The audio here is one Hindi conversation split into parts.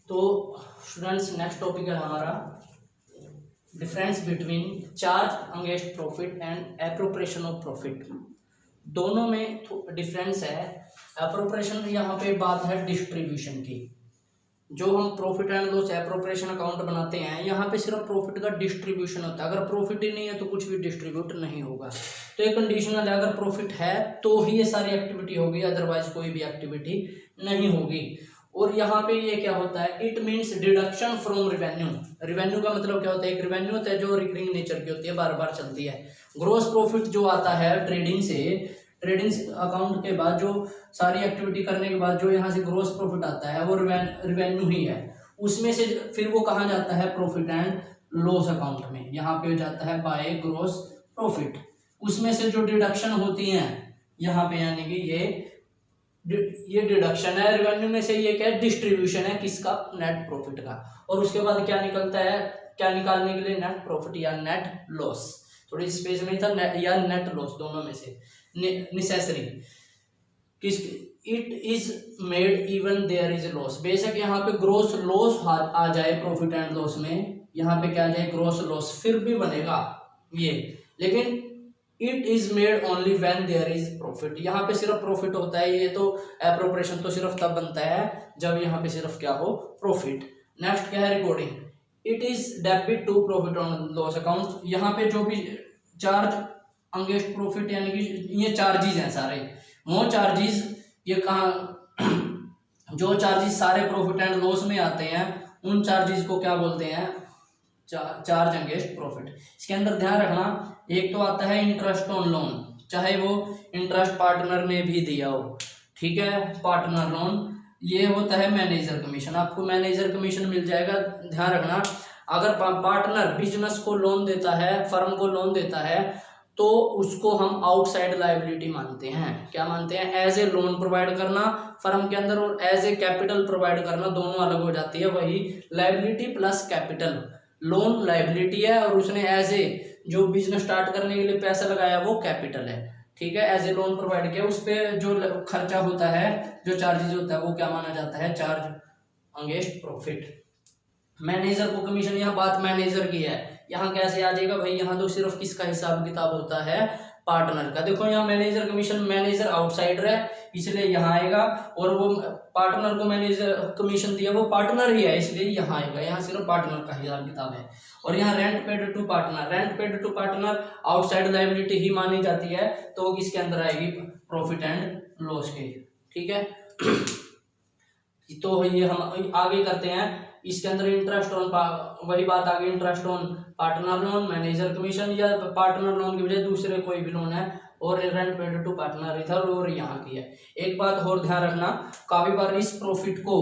तो स्टूडेंट्स नेक्स्ट टॉपिक है हमारा difference between charge against profit and appropriation of profit. दोनों में डिफरेंस है। एप्रोप्रिएशन यहाँ पे बात है डिस्ट्रीब्यूशन की। जो हम profit and loss appropriation account बनाते हैं, यहाँ पे सिर्फ प्रॉफिट का डिस्ट्रीब्यूशन होता है। अगर प्रॉफिट ही नहीं है तो कुछ भी डिस्ट्रीब्यूट नहीं होगा। तो ये कंडीशनल है, अगर प्रॉफिट है तो ही ये सारी एक्टिविटी होगी, अदरवाइज कोई भी एक्टिविटी नहीं होगी। और यहाँ पे ये क्या होता है, it means deduction from revenue. Revenue का मतलब क्या होता है, एक रिवेन्यू होता है जो रिकरिंग नेचर की होती है, बार बार चलती है। ग्रॉस प्रॉफिट जो आता है ट्रेडिंग से, ट्रेडिंग अकाउंट के बाद जो सारी एक्टिविटी करने के बाद जो यहाँ से ग्रॉस प्रॉफिट आता है वो रिवेन्यू ही है। उसमें से फिर वो कहाँ जाता है, प्रॉफिट एंड लॉस अकाउंट में। यहाँ पे जाता है बाय ग्रॉस प्रॉफिट। उसमें से जो डिडक्शन होती हैं यहाँ पे, यानी कि ये डिडक्शन है रिवेन्यू में से, ये क्या है, डिस्ट्रीब्यूशन है किसका, नेट प्रॉफिट का। और उसके बाद क्या निकलता है, क्या निकालने के लिए, नेट प्रॉफिट या नेट लॉस। थोड़ी स्पेस में था या नेट लॉस, दोनों में से नेसेसरी किस। It is made even there is loss. बेशक यहाँ पे ग्रॉस लॉस आ जाए प्रॉफिट एंड लॉस में, यहाँ पे क्या आ जाए, ग्रॉस लॉस, फिर भी बनेगा ये। लेकिन it is made only when there is profit. यहाँ पे सिर्फ प्रॉफिट होता है। ये तो एप्रोप्रिएशन तो सिर्फ तब बनता है जब यहाँ पे सिर्फ क्या हो, प्रॉफिट। नेक्स्ट क्या है, recording. It is debit to profit on loss account. यहाँ पे जो भी चार्ज अगेंस्ट प्रॉफिट, यानी कि ये चार्जेस हैं सारे, वो चार्जेस ये कहाँ, जो चार्जेस सारे प्रॉफिट एंड लॉस में आते हैं उन चार्जेस को क्या बोलते हैं, चार्ज अगेंस्ट प्रॉफिट। इसके अंदर ध्यान रखना, एक तो आता है इंटरेस्ट ऑन लोन, चाहे वो इंटरेस्ट पार्टनर ने भी दिया हो, ठीक है, पार्टनर लोन। ये होता है मैनेजर कमीशन, आपको मैनेजर कमीशन मिल जाएगा। ध्यान रखना, अगर पार्टनर बिजनेस को लोन देता है, फर्म को लोन देता है, तो उसको हम आउटसाइड लायबिलिटी मानते हैं। क्या मानते हैं, एज ए लोन प्रोवाइड करना फर्म के अंदर और एज ए कैपिटल प्रोवाइड करना, दोनों अलग हो जाती है। वही liability plus capital, loan liability है और उसने एज ए जो बिजनेस स्टार्ट करने के लिए पैसा लगाया वो कैपिटल है, ठीक है, एज ए लोन प्रोवाइड किया। उस पर जो खर्चा होता है, जो चार्जेस होता है, वो क्या माना जाता है, चार्ज अगेंस्ट प्रॉफिट। मैनेजर को कमीशन, यहाँ बात मैनेजर की है, यहाँ कैसे आ जाएगा भाई, यहाँ तो सिर्फ किसका हिसाब किताब होता है, पार्टनर का। देखो यहाँ मैनेजर कमीशन, मैनेजर आउटसाइडर है इसलिए यहाँ आएगा, और वो पार्टनर को मैनेजर कमीशन दिया वो पार्टनर ही है इसलिए यहाँ आएगा। यहाँ सिर्फ पार्टनर का हिसाब किताब है। और यहाँ rent paid to partner, rent paid to partner outside liability ही मानी जाती है, तो वो किसके अंदर आएगी, प्रॉफिट एंड लॉस के, ठीक है। तो ये हम आगे करते हैं, इसके अंदर इंटरेस्ट ऑन, वही बात आगे, interest on partner loan, manager commission, या पार्टनर लोन की बजाय दूसरे कोई भी लोन है, और रेंट पेड टू पार्टनर इधर और यहाँ की है। एक बात और ध्यान रखना, काफी बार इस प्रॉफिट को,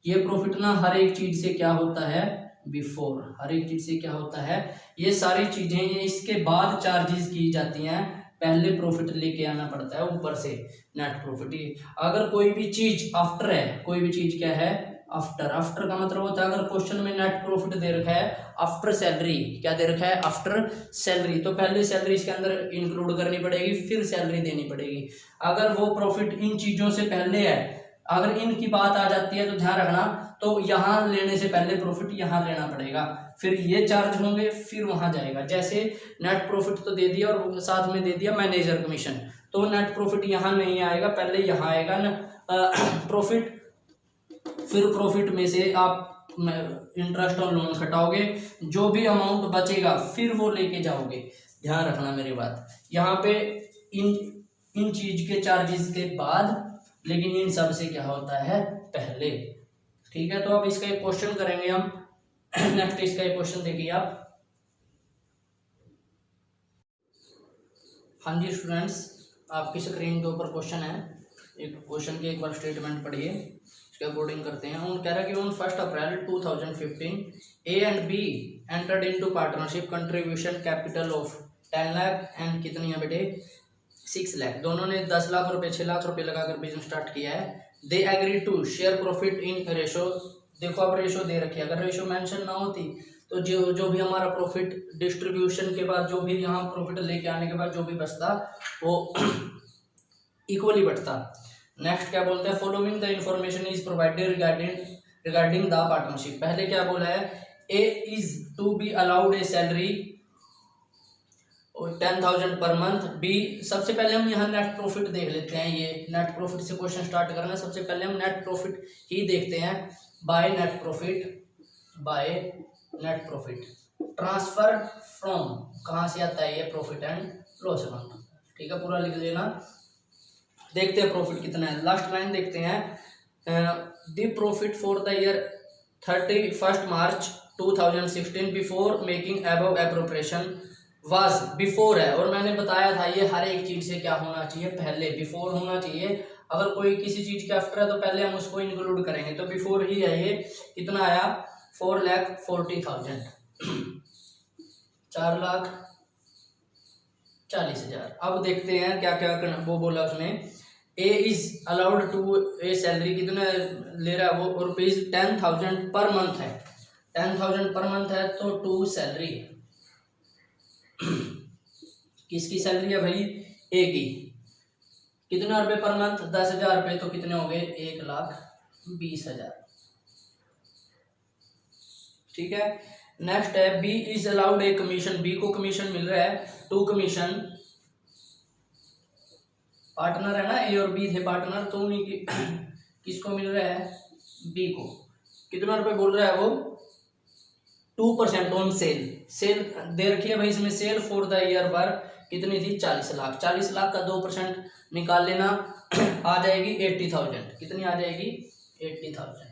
ये प्रॉफिट ना हर एक चीज से क्या होता है, बिफोर, हर एक चीज से क्या होता है, ये सारी चीजें ये इसके बाद चार्जेस की जाती हैं, पहले प्रॉफिट लेके आना पड़ता है ऊपर से नेट प्रॉफिट। अगर कोई भी चीज आफ्टर है, कोई भी चीज क्या है, आफ्टर। आफ्टर का मतलब होता है, अगर क्वेश्चन में नेट प्रॉफिट दे रखा है आफ्टर सैलरी, क्या दे रखा है, आफ्टर सैलरी, तो पहले सैलरी इसके अंदर इंक्लूड करनी पड़ेगी, फिर सैलरी देनी पड़ेगी। अगर वो प्रॉफिट इन चीजों से पहले है, अगर इनकी बात आ जाती है तो ध्यान रखना, तो यहाँ लेने से पहले प्रॉफिट यहाँ लेना पड़ेगा, फिर ये चार्ज होंगे, फिर वहां जाएगा। जैसे नेट प्रॉफिट तो दे दिया और साथ में दे दिया मैनेजर कमीशन, तो नेट प्रॉफिट यहाँ नहीं आएगा, पहले यहाँ आएगा ना प्रॉफिट, फिर प्रॉफिट में से आप इंटरेस्ट ऑन लोन घटाओगे, जो भी अमाउंट बचेगा फिर वो लेके जाओगे। ध्यान रखना मेरी बात, यहाँ पे इन चीज के चार्जेस के बाद, लेकिन इन सब से क्या होता है, पहले, ठीक है। तो अब इसका एक क्वेश्चन करेंगे हम। नेक्स्ट इसका एक क्वेश्चन देखिए आप। हाँ जी स्टूडेंट्स, आपकी स्क्रीन के ऊपर क्वेश्चन है, एक क्वेश्चन की एक बार स्टेटमेंट पढ़िए, इसके अकॉर्डिंग करते हैं। उन कह रहा है कि on 1 April 2015 A and be entered into partnership, contribution capital of 10 lakh and कितनी है बेटे, 6 लाख। दोनों ने 10 लाख रुपए 6 लाख रुपए लगाकर बिजनेस स्टार्ट किया है। They agree to share profit in ratio. देखो अब रेशो दे रखी है, अगर रेशो मेंशन ना होती तो जो भी हमारा प्रॉफिट डिस्ट्रीब्यूशन के बाद, जो भी यहाँ प्रॉफिट लेके आने के बाद जो भी बचता वो इक्वली बढ़ता। नेक्स्ट क्या बोलते हैं, following the information is provided regarding regarding the partnership. पहले क्या बोला है, A is to be allowed a salary 10,000 per month. B, सबसे पहले हम यहाँ नेट प्रॉफिट देख लेते हैं, ये नेट प्रॉफिट से क्वेश्चन स्टार्ट करना है। सबसे पहले हम नेट प्रॉफिट ही देखते हैं। By net profit transfer from, कहाँ से आता है ये, प्रॉफिट एंड लॉस अकाउंट। ठीक है, पूरा लिख लेना। देखते हैं प्रॉफिट कितना है, लास्ट लाइन देखते हैं। The profit for the year 31 March 2016 before making above appropriation was, before है, और मैंने बताया था ये हर एक चीज से क्या होना चाहिए, पहले बिफोर होना चाहिए। अगर कोई किसी चीज के आफ्टर है तो पहले हम उसको इंक्लूड करेंगे, तो बिफोर ही है ये। कितना आया, 4,40,000, 4,40,000। अब देखते हैं क्या क्या वो बोला उसने। A is allowed to a salary, कितना ले रहा है वो, ₹10,000 पर मंथ है, 10,000 पर मंथ है, तो टू सैलरी किसकी सैलरी है भाई, ए की। कितना रुपए पर मंथ, 10,000 रुपये, तो कितने हो गए, 1,20,000। ठीक है, नेक्स्ट है B is allowed a commission, B को कमीशन मिल रहा है, टू कमीशन, पार्टनर है ना, ए और बी थे पार्टनर, तो उन्हीं की किसको मिल रहा है, बी को। कितना रुपए बोल रहा है वो, 2% ऑन सेल, सेल दे रखी है भाई इसमें, सेल फॉर द ईयर पर कितनी थी, 40 लाख, 40 लाख का 2% निकाल लेना, आ जाएगी 80,000। कितनी आ जाएगी, 80,000।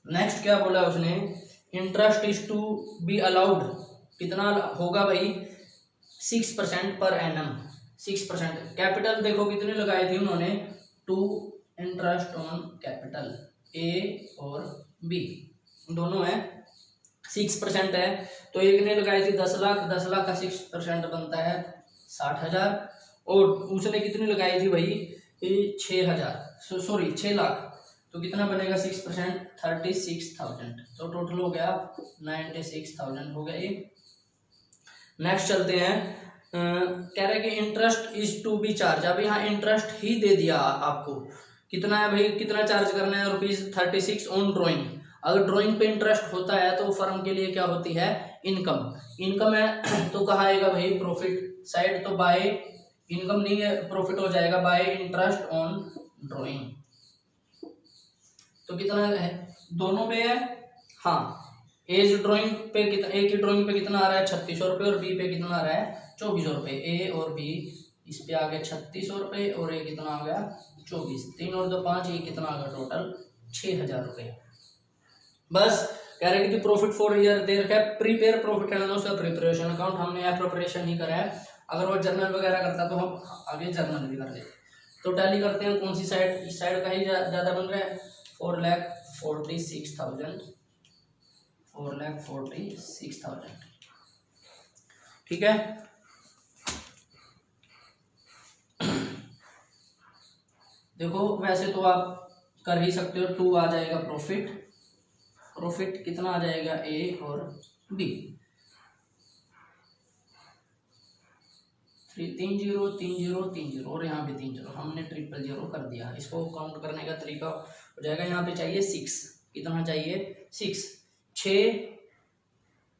नेक्स्ट क्या बोला उसने, interest is to be allowed, कितना होगा भाई, 6% पर एनम, 6%। कैपिटल देखो कितने लगाए थे उन्होंने, 2 इंटरेस्ट ऑन कैपिटल, ए और बी दोनों है, 6% है, तो एक ने लगाई थी 10 लाख, 10 लाख का 6% बनता है 60,000, और उसने कितनी लगाई थी भाई, 6 लाख, तो कितना बनेगा 6%, 36,000, तो टोटल हो गया 96,000 हो गया ये। नेक्स्ट चलते हैं, कह रहे हैं कि interest is to be charge, अब यहाँ इंटरेस्ट ही दे दिया आपको, कितना है भाई, कितना चार्ज करना है, ₹36 ऑन ड्राइंग। अगर ड्राइंग पे इंटरेस्ट होता है तो फर्म के लिए क्या होती है, इनकम, इनकम है, तो कहाँ आएगा भाई, प्रॉफिट साइड, तो बाय इनकम नहीं है, प्रॉफिट हो जाएगा बाय इंटरेस्ट ऑन ड्राइंग। तो कितना है, दोनों पे है, हाँ, एज ड्राइंग पे कितना, ए की ड्राइंग पे कितना आ रहा है, 3600 रुपये, और बी पे कितना आ रहा है, 2400 रुपये। ए और बी इस पे आ गया 3600 रुपये, और ये कितना आ गया, 24, 3 और 2 5, ये कितना आ गया टोटल 6,000 रुपये। बस कह रहे कि प्रॉफिट फॉर ईयर दे रखा है, prepare profit and loss preparation account, हमने एप्रोप्रिएशन ही करा है। अगर वो जर्नल वगैरह करता तो हम आगे जर्नल भी कर लेते। तो टैली करते हैं, कौन सी साइड, इस साइड का ही ज़्यादा बन रहा है, 4,46,000, 4,46,000। ठीक है, देखो वैसे तो आप कर ही सकते हो, 2 आ जाएगा प्रॉफिट, प्रॉफिट कितना आ जाएगा, ए और बी, 3 0 3 0 3 0, और यहाँ पे 3 0, हमने 000 कर दिया। इसको काउंट करने का तरीका हो जाएगा, यहाँ पे चाहिए 6, कितना चाहिए, 6,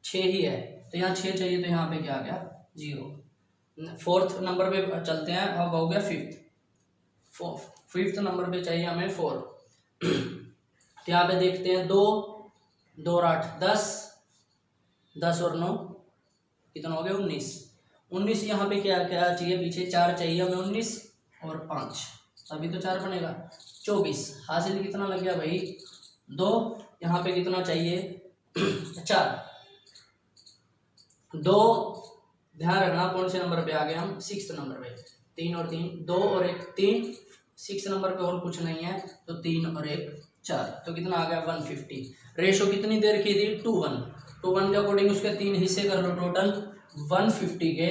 6 ही है, तो यहाँ 6 चाहिए, तो यहाँ पे क्या आ गया, 0। 4th नंबर पे चलते हैं, अब हो गया 5th नंबर पे चाहिए हमें 4। तो यहाँ पे देखते हैं, 2 और 8 10, 10 और 9 कितना हो गया, 19। यहाँ पे क्या क्या चाहिए, पीछे 4 चाहिए हमें, 19 और 5, अभी तो 4 बनेगा, 24। हासिल कितना लग गया भाई, 2, यहाँ पे कितना चाहिए, 4, 2, ध्यान रखना कौन से नंबर पे आ गए हम, 6th नंबर पे, 3 और 3, 2 और 1 3, 6 नंबर पे और कुछ नहीं है, तो 3 और 1 4, तो कितना आ गया 150। रेशो कितनी देर की थी, 2:1, 2:1 के अकॉर्डिंग उसके 3 हिस्से कर लो, टोटल 150 के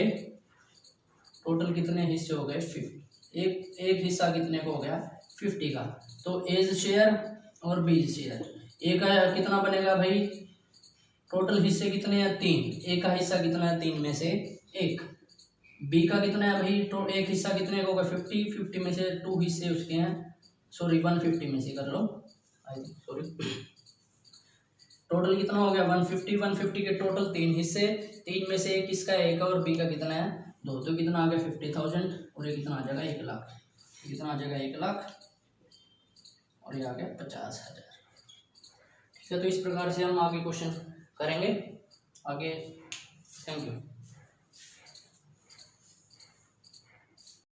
टोटल कितने हिस्से हो गए, 50, एक हिस्सा कितने को हो गया, 50 का। तो एज शेयर और बीज शेयर, एक का कितना बनेगा भाई, टोटल हिस्से कितने हैं, 3, एक का हिस्सा कितना है, 3 में से 1, बी का कितना है भाई, तो एक हिस्सा कितने का होगा 50, 50 में से 2 हिस्से उसके हैं, सॉरी 150 में से कर लो, सॉरी टोटल कितना हो गया 150, 150 के टोटल 3 हिस्से, 3 में से एक इसका है 1 और बी का कितना है 2, तो कितना आ गया 50,000 और ये कितना आ जाएगा 1 लाख, कितना आ जाएगा 1 लाख और ये आ गया 50,000। ठीक है, तो इस प्रकार से हम आगे क्वेश्चन करेंगे आगे। Thank you.